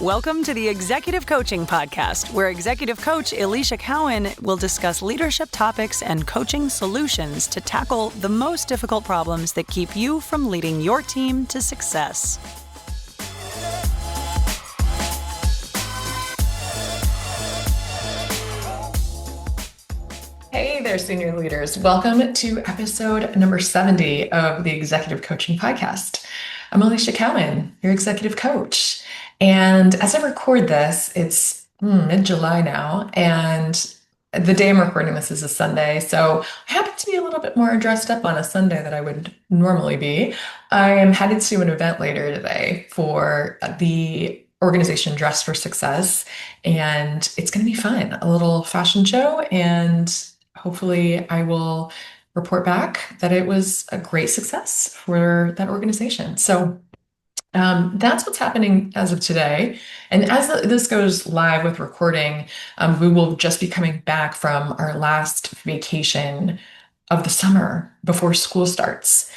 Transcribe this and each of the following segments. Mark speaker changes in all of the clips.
Speaker 1: Welcome to the Executive Coaching Podcast, where executive coach Alicia Cowan will discuss leadership topics and coaching solutions to tackle the most difficult problems that keep you from leading your team to success.
Speaker 2: Hey there, senior leaders. Welcome to episode number 70 of the Executive Coaching Podcast. I'm Alicia Cowan, your executive coach. And as I record this, it's mid-July now, and the day I'm recording this is a Sunday. So I happen to be a little bit more dressed up on a Sunday than I would normally be. I am headed to an event later today for the organization Dress for Success, and it's going to be fun. A little fashion show, and hopefully I will report back that it was a great success for that organization. So that's what's happening as of today. And as this goes live with recording, we will just be coming back from our last vacation of the summer before school starts.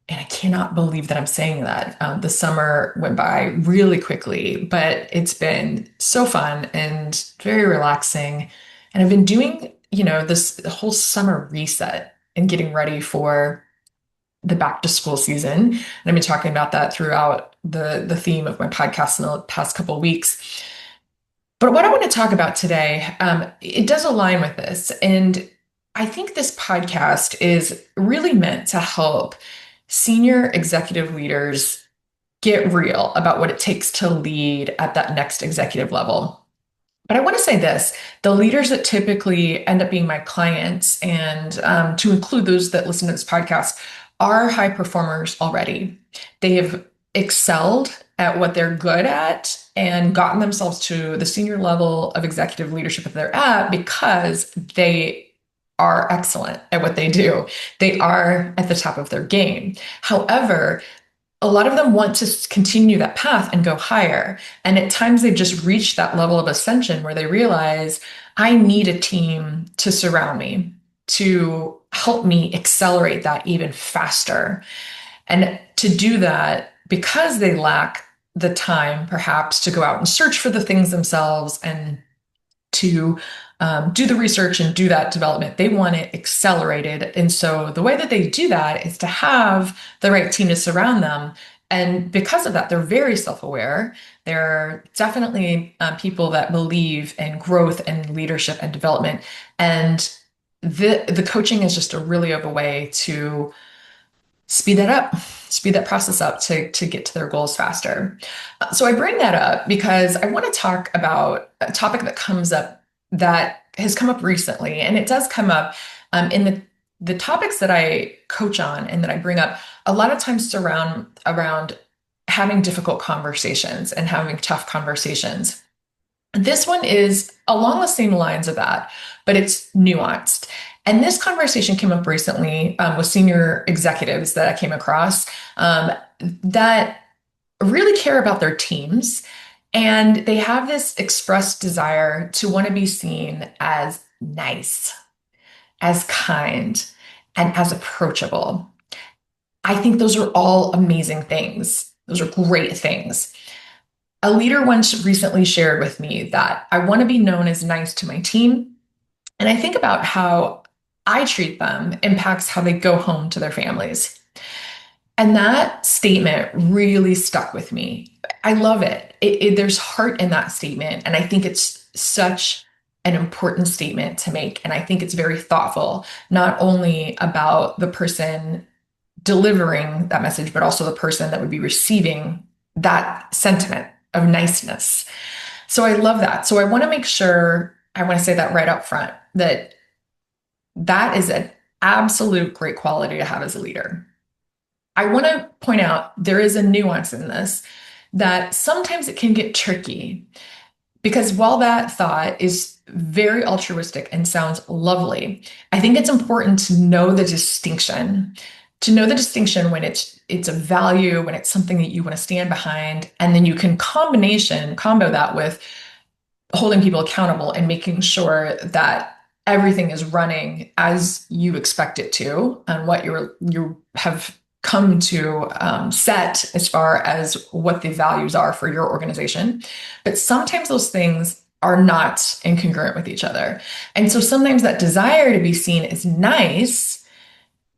Speaker 2: And I cannot believe that I'm saying that. The summer went by really quickly, but it's been so fun and very relaxing. And I've been doing, this whole summer reset and getting ready for the back to school season. And I've been talking about that throughout the theme of my podcast in the past couple of weeks. But what I want to talk about today, it does align with this. And I think this podcast is really meant to help senior executive leaders get real about what it takes to lead at that next executive level. But I want to say this, the leaders that typically end up being my clients, and to include those that listen to this podcast, are high performers already. They have excelled at what they're good at and gotten themselves to the senior level of executive leadership that they're at because they are excellent at what they do. They are at the top of their game. However, a lot of them want to continue that path and go higher. And at times they've just reached that level of ascension where they realize, I need a team to surround me, to help me accelerate that even faster. And to do that, because they lack the time perhaps to go out and search for the things themselves and to do the research and do that development, they want it accelerated. And so the way that they do that is to have the right team to surround them. And because of that, they're very self-aware. They're definitely people that believe in growth and leadership and development. And the coaching is just really of a way to speed that process up to get to their goals faster. So I bring that up because I want to talk about a topic that has come up recently, and it does come up in the topics that I coach on and that I bring up a lot of times around having difficult conversations and having tough conversations. This one is along the same lines of that, but it's nuanced. And this conversation came up recently with senior executives that I came across that really care about their teams. And they have this expressed desire to want to be seen as nice, as kind, and as approachable. I think those are all amazing things. Those are great things. A leader once recently shared with me that I want to be known as nice to my team. And I think about how I treat them impacts how they go home to their families. And that statement really stuck with me. I love it. There's heart in that statement. And I think it's such an important statement to make. And I think it's very thoughtful, not only about the person delivering that message, but also the person that would be receiving that sentiment of niceness. So I love that. So I want to make sure, I want to say that right up front, that is an absolute great quality to have as a leader. I want to point out there is a nuance in this, that sometimes it can get tricky, because while that thought is very altruistic and sounds lovely, I think it's important to know the distinction. When it's a value, when it's something that you want to stand behind, and then you can combo that with holding people accountable and making sure that everything is running as you expect it to, and what you have come to set as far as what the values are for your organization. But sometimes those things are not incongruent with each other. And so sometimes that desire to be seen as nice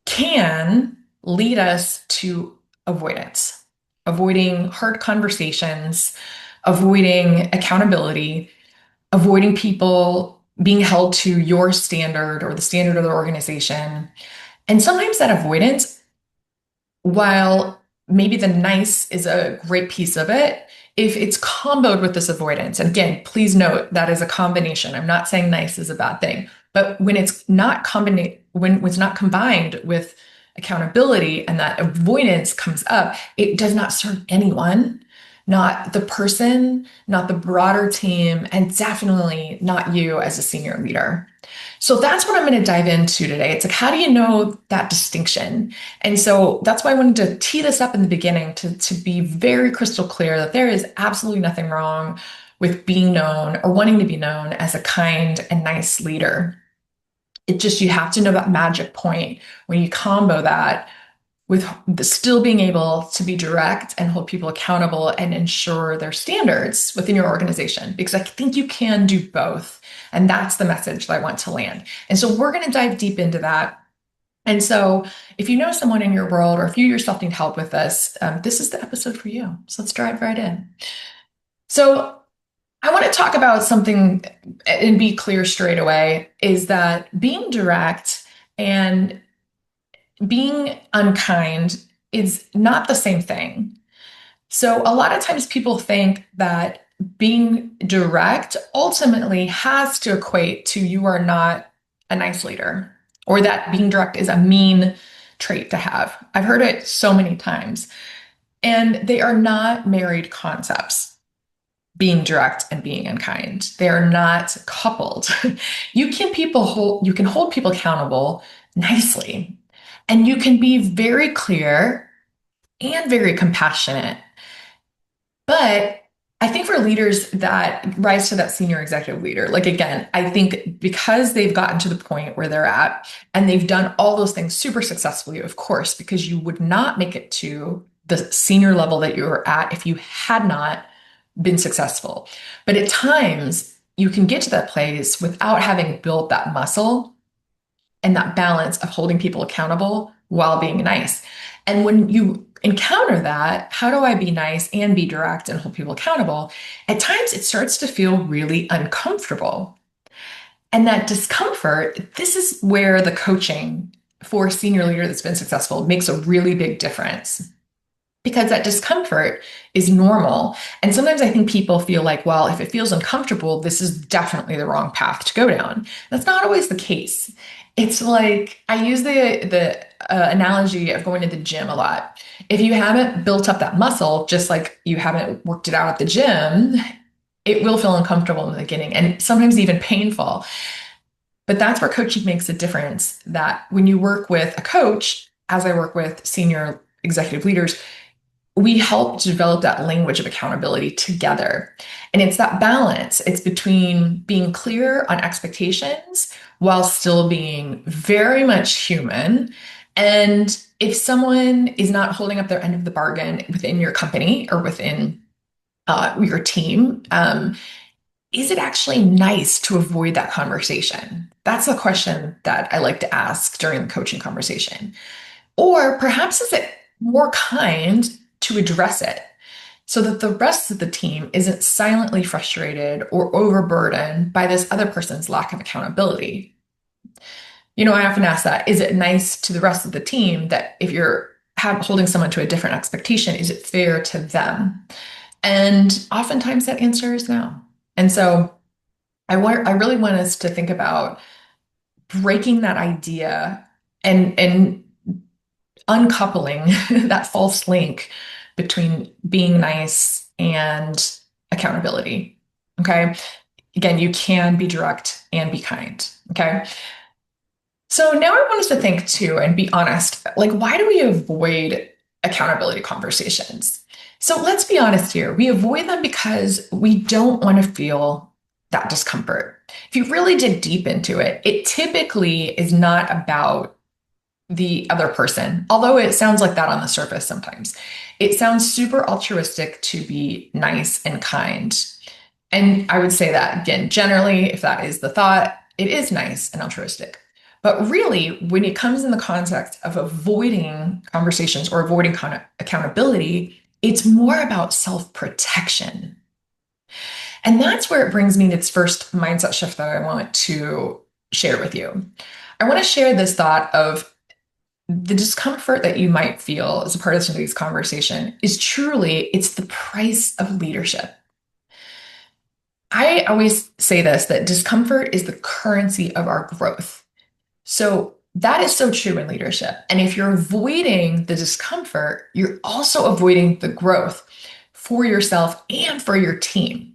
Speaker 2: can lead us to avoidance, avoiding hard conversations, avoiding accountability, avoiding people being held to your standard or the standard of the organization. And sometimes that avoidance, while maybe the nice is a great piece of it, if it's comboed with this avoidance, and again, please note that is a combination. I'm not saying nice is a bad thing, but when it's not combined with accountability and that avoidance comes up, it does not serve anyone, not the person, not the broader team, and definitely not you as a senior leader. So that's what I'm going to dive into today. It's like, how do you know that distinction? And so that's why I wanted to tee this up in the beginning to be very crystal clear that there is absolutely nothing wrong with being known or wanting to be known as a kind and nice leader. It just, you have to know that magic point when you combo that with still being able to be direct and hold people accountable and ensure their standards within your organization, because I think you can do both. And that's the message that I want to land. And so we're going to dive deep into that. And so if you know someone in your world, or if you yourself need help with this is the episode for you. So let's dive right in. So I want to talk about something and be clear straight away, is that being direct and being unkind is not the same thing. So a lot of times people think that being direct ultimately has to equate to you are not a nice leader, or that being direct is a mean trait to have. I've heard it so many times, and they are not married concepts. Being direct and being unkind, they are not coupled. You can hold people accountable nicely, and you can be very clear and very compassionate. But I think for leaders that rise to that senior executive leader, like again, I think because they've gotten to the point where they're at and they've done all those things super successfully, of course, because you would not make it to the senior level that you were at if you had not been successful. But at times, you can get to that place without having built that muscle and that balance of holding people accountable while being nice. And when you encounter that, how do I be nice and be direct and hold people accountable? At times it starts to feel really uncomfortable. And that discomfort, this is where the coaching for a senior leader that's been successful makes a really big difference. Because that discomfort is normal. And sometimes I think people feel like, well, if it feels uncomfortable, this is definitely the wrong path to go down. That's not always the case. It's like, I use the analogy of going to the gym a lot. If you haven't built up that muscle, just like you haven't worked it out at the gym, it will feel uncomfortable in the beginning and sometimes even painful. But that's where coaching makes a difference. That when you work with a coach, as I work with senior executive leaders, we help develop that language of accountability together. And it's that balance. It's between being clear on expectations while still being very much human. And if someone is not holding up their end of the bargain within your company or within your team, is it actually nice to avoid that conversation? That's a question that I like to ask during the coaching conversation. Or perhaps is it more kind to address it so that the rest of the team isn't silently frustrated or overburdened by this other person's lack of accountability? I often ask that, is it nice to the rest of the team that if you're holding someone to a different expectation, is it fair to them? And oftentimes that answer is no. And so I really want us to think about breaking that idea and uncoupling that false link between being nice and accountability. Okay. Again, you can be direct and be kind. Okay. So now I want us to think too and be honest, like, why do we avoid accountability conversations? So let's be honest here. We avoid them because we don't want to feel that discomfort. If you really dig deep into it, it typically is not about the other person. Although it sounds like that on the surface sometimes. It sounds super altruistic to be nice and kind. And I would say that again, generally, if that is the thought, it is nice and altruistic. But really, when it comes in the context of avoiding conversations or avoiding accountability, it's more about self-protection. And that's where it brings me to its first mindset shift that I want to share with you. I want to share this thought of the discomfort that you might feel as a part of somebody's conversation is truly, it's the price of leadership. I always say this, that discomfort is the currency of our growth. So that is so true in leadership. And if you're avoiding the discomfort, you're also avoiding the growth for yourself and for your team.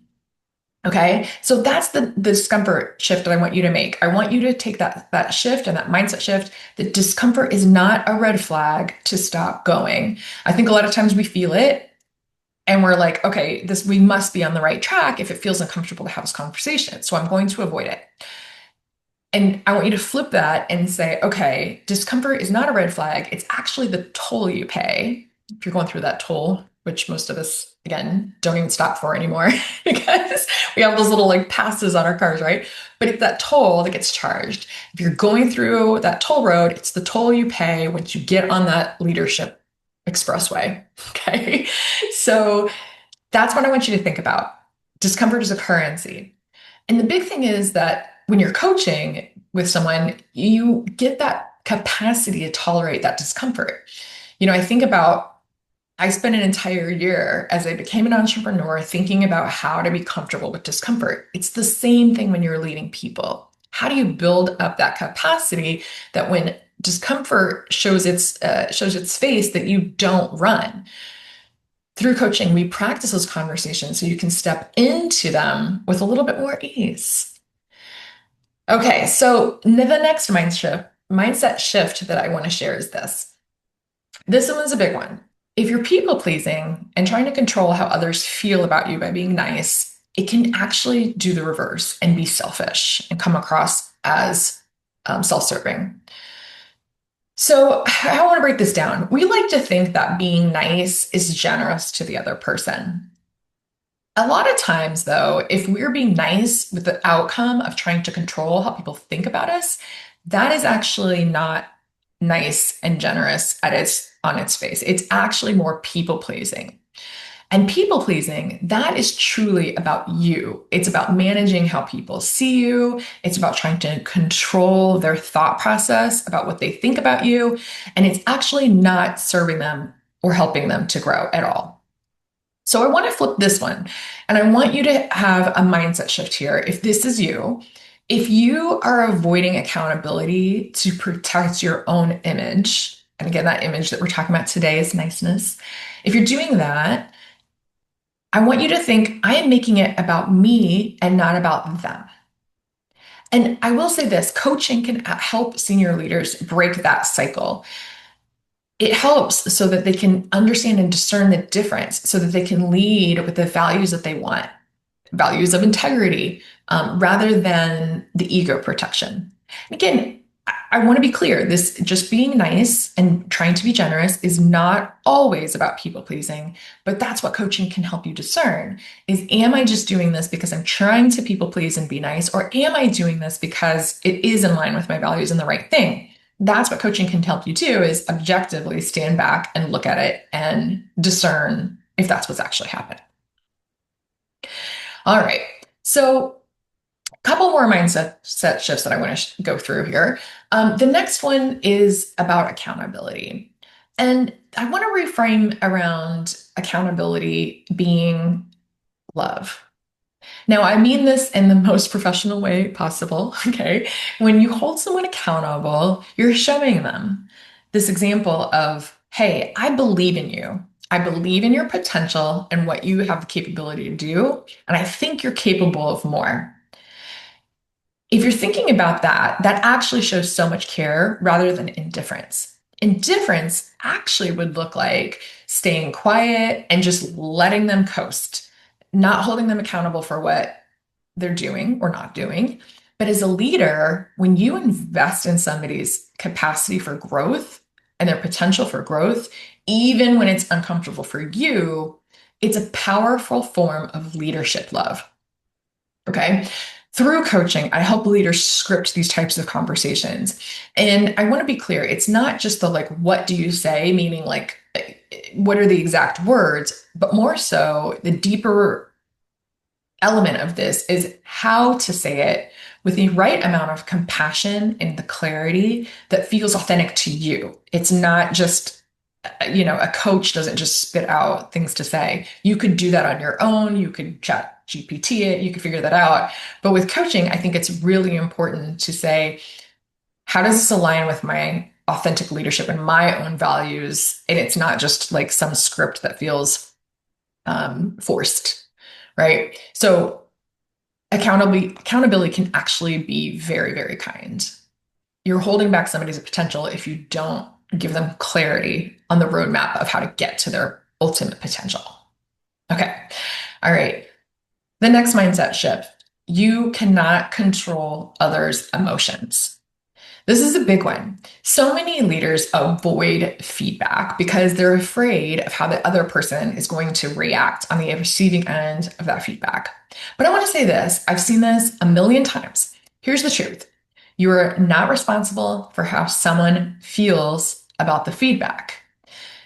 Speaker 2: Okay. So that's the discomfort shift that I want you to make. I want you to take that shift and that mindset shift. That discomfort is not a red flag to stop going. I think a lot of times we feel it and we're like, okay, we must be on the right track if it feels uncomfortable to have this conversation. So I'm going to avoid it. And I want you to flip that and say, okay, discomfort is not a red flag. It's actually the toll you pay if you're going through that toll, which most of us, again, don't even stop for anymore because we have those little like passes on our cars, right? But it's that toll that gets charged. If you're going through that toll road, it's the toll you pay once you get on that leadership expressway. Okay. So that's what I want you to think about. Discomfort is a currency. And the big thing is that when you're coaching with someone, you get that capacity to tolerate that discomfort. I think about I spent an entire year as I became an entrepreneur thinking about how to be comfortable with discomfort. It's the same thing when you're leading people. How do you build up that capacity that when discomfort shows its face, that you don't run? Through coaching, we practice those conversations so you can step into them with a little bit more ease. Okay, so the next mindset shift that I want to share is this. This one's a big one. If you're people pleasing and trying to control how others feel about you by being nice, it can actually do the reverse and be selfish and come across as self-serving. So I want to break this down. We like to think that being nice is generous to the other person. A lot of times, though, if we're being nice with the outcome of trying to control how people think about us, that is actually not nice and generous on its face. It's actually more people pleasing. And people pleasing, that is truly about you. It's about managing how people see you. It's about trying to control their thought process about what they think about you. And it's actually not serving them or helping them to grow at all. So I want to flip this one. And I want you to have a mindset shift here. If this is you, if you are avoiding accountability to protect your own image, and again, that image that we're talking about today is niceness. If you're doing that, I want you to think, I am making it about me and not about them. And I will say this, coaching can help senior leaders break that cycle. It helps so that they can understand and discern the difference so that they can lead with the values that they want, values of integrity, rather than the ego protection. Again, I want to be clear, this just being nice and trying to be generous is not always about people pleasing, but that's what coaching can help you discern is, am I just doing this because I'm trying to people please and be nice, or am I doing this because it is in line with my values and the right thing? That's what coaching can help you do, is objectively stand back and look at it and discern if that's what's actually happening. All right. So a couple more mindset shifts that I want to go through here. The next one is about accountability. And I want to reframe around accountability being love. Now, I mean this in the most professional way possible, okay? When you hold someone accountable, you're showing them this example of, hey, I believe in you. I believe in your potential and what you have the capability to do, and I think you're capable of more. If you're thinking about that, that actually shows so much care rather than indifference. Indifference actually would look like staying quiet and just letting them coast, not holding them accountable for what they're doing or not doing, But as a leader, when you invest in somebody's capacity for growth and their potential for growth, even when it's uncomfortable for you, it's a powerful form of leadership love. Okay. Through coaching, I help leaders script these types of conversations. And I want to be clear, it's not just the like, what do you say? Meaning like, what are the exact words? But more so, the deeper element of this is how to say it with the right amount of compassion and the clarity that feels authentic to you. It's not just, a coach doesn't just spit out things to say. You could do that on your own. You could chat GPT it, you could figure that out. But with coaching, I think it's really important to say, how does this align with my authentic leadership and my own values? And it's not just like some script that feels forced, right? So accountability can actually be very, very kind. You're holding back somebody's potential if you don't give them clarity on the roadmap of how to get to their ultimate potential. Okay. All right. The next mindset shift. You cannot control others' emotions. This is a big one. So many leaders avoid feedback because they're afraid of how the other person is going to react on the receiving end of that feedback. But I want to say this, I've seen this a million times. Here's the truth. You are not responsible for how someone feels about the feedback.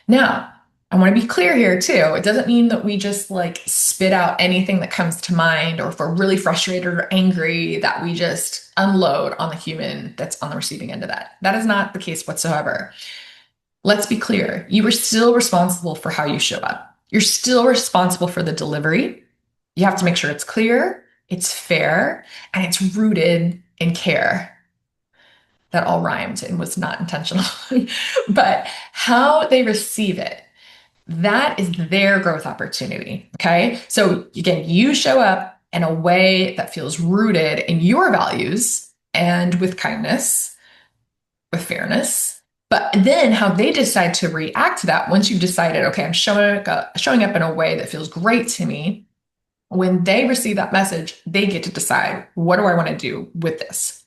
Speaker 2: Now, I want to be clear here too. It doesn't mean that we just like spit out anything that comes to mind, or if we're really frustrated or angry, that we just unload on the human that's on the receiving end of that. That is not the case whatsoever. Let's be clear. You are still responsible for how you show up. You're still responsible for the delivery. You have to make sure it's clear, it's fair, and it's rooted in care. That all rhymed and was not intentional. But how they receive it, that is their growth opportunity. Okay. So again, you show up in a way that feels rooted in your values and with kindness, with fairness. But then how they decide to react to that once you've decided, okay, I'm showing up in a way that feels great to me. When they receive that message, they get to decide, what do I want to do with this?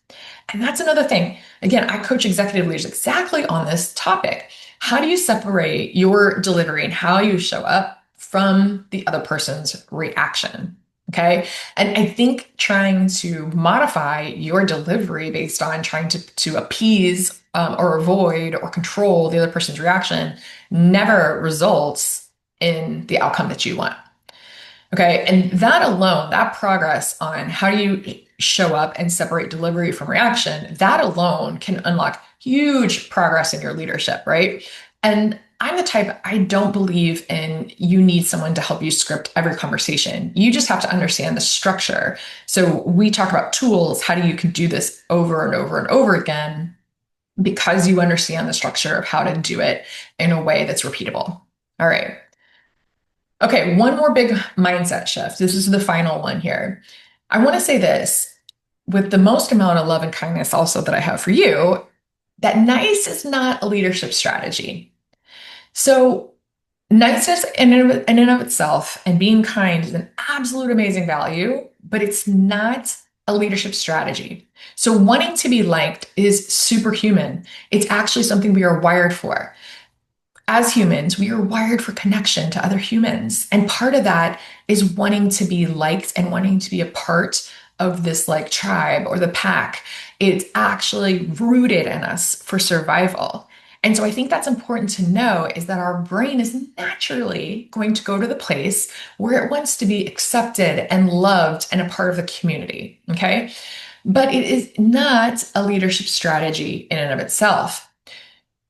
Speaker 2: And that's another thing. Again, I coach executive leaders exactly on this topic. How do you separate your delivery and how you show up from the other person's reaction? Okay. And I think trying to modify your delivery based on trying to appease or avoid or control the other person's reaction never results in the outcome that you want. Okay. And that alone, that progress on how do you show up and separate delivery from reaction, that alone can unlock huge progress in your leadership, right? And I'm the type, I don't believe in you need someone to help you script every conversation. You just have to understand the structure. So we talk about tools. How do you can do this over and over and over again because you understand the structure of how to do it in a way that's repeatable. All right. Okay, one more big mindset shift. This is the final one here. I want to say this with the most amount of love and kindness also that I have for you, that nice is not a leadership strategy. So niceness in and of itself and being kind is an absolute amazing value, but it's not a leadership strategy. So wanting to be liked is superhuman. It's actually something we are wired for. As humans, we are wired for connection to other humans. And part of that is wanting to be liked and wanting to be a part of this like tribe or the pack. It's actually rooted in us for survival. And so I think that's important to know is that our brain is naturally going to go to the place where it wants to be accepted and loved and a part of the community. Okay. But it is not a leadership strategy in and of itself.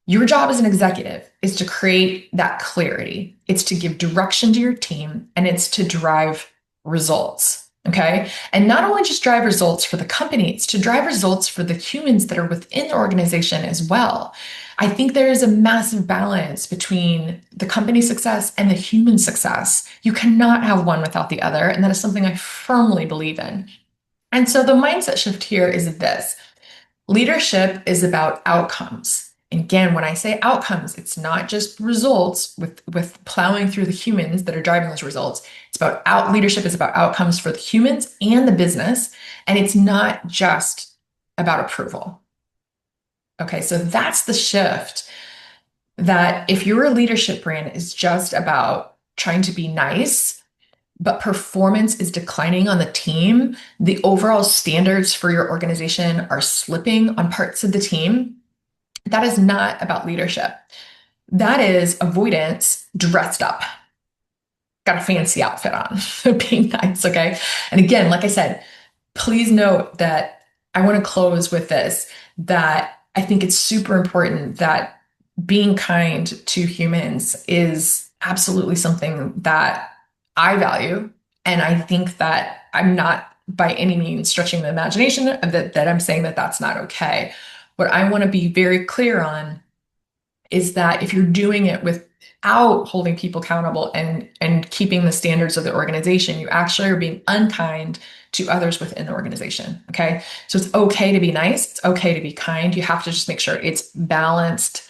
Speaker 2: Your job as an executive is to create that clarity. It's to give direction to your team and it's to drive results. Okay. And not only just drive results for the company, it's to drive results for the humans that are within the organization as well. I think there is a massive balance between the company success and the human success. You cannot have one without the other. And that is something I firmly believe in. And so the mindset shift here is this. Leadership is about outcomes. And again, when I say outcomes, it's not just results with plowing through the humans that are driving those results. It's about leadership is about outcomes for the humans and the business. And it's not just about approval. Okay, so that's the shift, that if your leadership brand is just about trying to be nice, but performance is declining on the team, the overall standards for your organization are slipping on parts of the team, that is not about leadership. That is avoidance dressed up. Got a fancy outfit on, being nice, okay? And again, like I said, please note that I want to close with this, that I think it's super important that being kind to humans is absolutely something that I value. And I think that I'm not by any means stretching the imagination that I'm saying that that's not okay. What I want to be very clear on is that if you're doing it without holding people accountable and keeping the standards of the organization, you actually are being unkind to others within the organization. Okay. So it's okay to be nice. It's okay to be kind. You have to just make sure it's balanced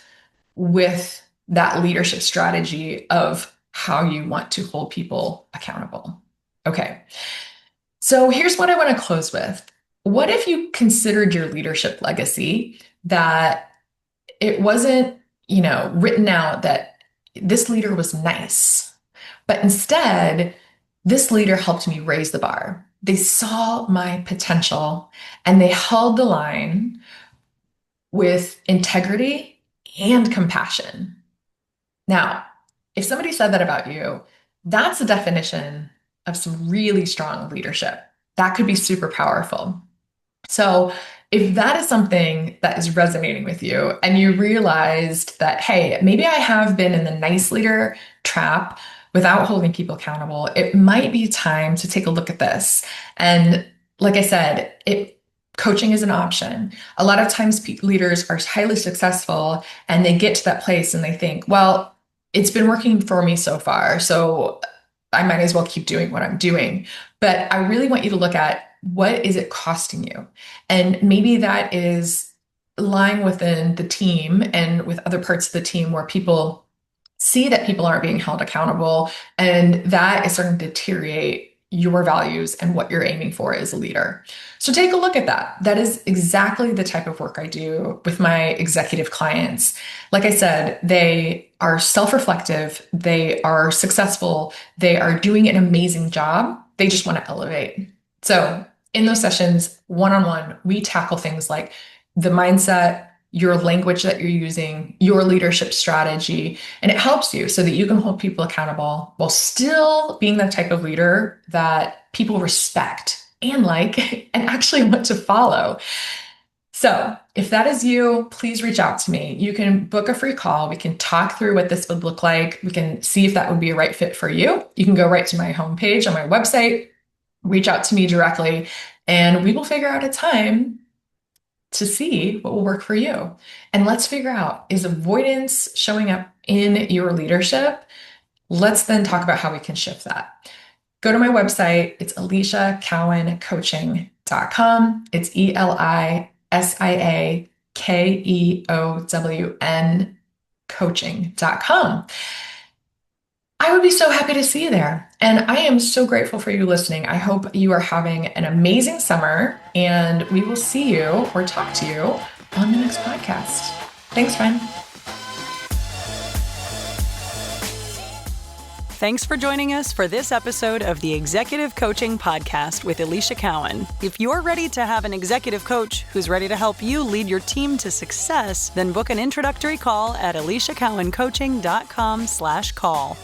Speaker 2: with that leadership strategy of how you want to hold people accountable. Okay. So here's what I want to close with. What if you considered your leadership legacy that it wasn't, written out that this leader was nice, but instead, this leader helped me raise the bar. They saw my potential and they held the line with integrity and compassion. Now, if somebody said that about you, that's a definition of some really strong leadership. That could be super powerful. So if that is something that is resonating with you and you realized that, hey, maybe I have been in the nice leader trap without holding people accountable, it might be time to take a look at this. And like I said, coaching is an option. A lot of times leaders are highly successful and they get to that place and they think, well, it's been working for me so far, so I might as well keep doing what I'm doing. But I really want you to look at, what is it costing you? And maybe that is lying within the team and with other parts of the team where people see that people aren't being held accountable, and that is starting to deteriorate your values and what you're aiming for as a leader. So take a look at that. That is exactly the type of work I do with my executive clients. Like I said, they are self-reflective, they are successful, they are doing an amazing job. They just want to elevate. So in those sessions, one-on-one, we tackle things like the mindset, your language that you're using, your leadership strategy, and it helps you so that you can hold people accountable while still being the type of leader that people respect and like and actually want to follow. So if that is you, please reach out to me. You can book a free call. We can talk through what this would look like. We can see if that would be a right fit for you. You can go right to my homepage on my website, reach out to me directly, and we will figure out a time to see what will work for you. And let's figure out, is avoidance showing up in your leadership? Let's then talk about how we can shift that. Go to my website. It's EliciaKowen It's ElisiaKeown coaching.com. I would be so happy to see you there. And I am so grateful for you listening. I hope you are having an amazing summer, and we will see you or talk to you on the next podcast. Thanks, friend.
Speaker 1: Thanks for joining us for this episode of the Executive Coaching Podcast with Alicia Cowen. If you're ready to have an executive coach who's ready to help you lead your team to success, then book an introductory call at aliciacowencoaching.com/call.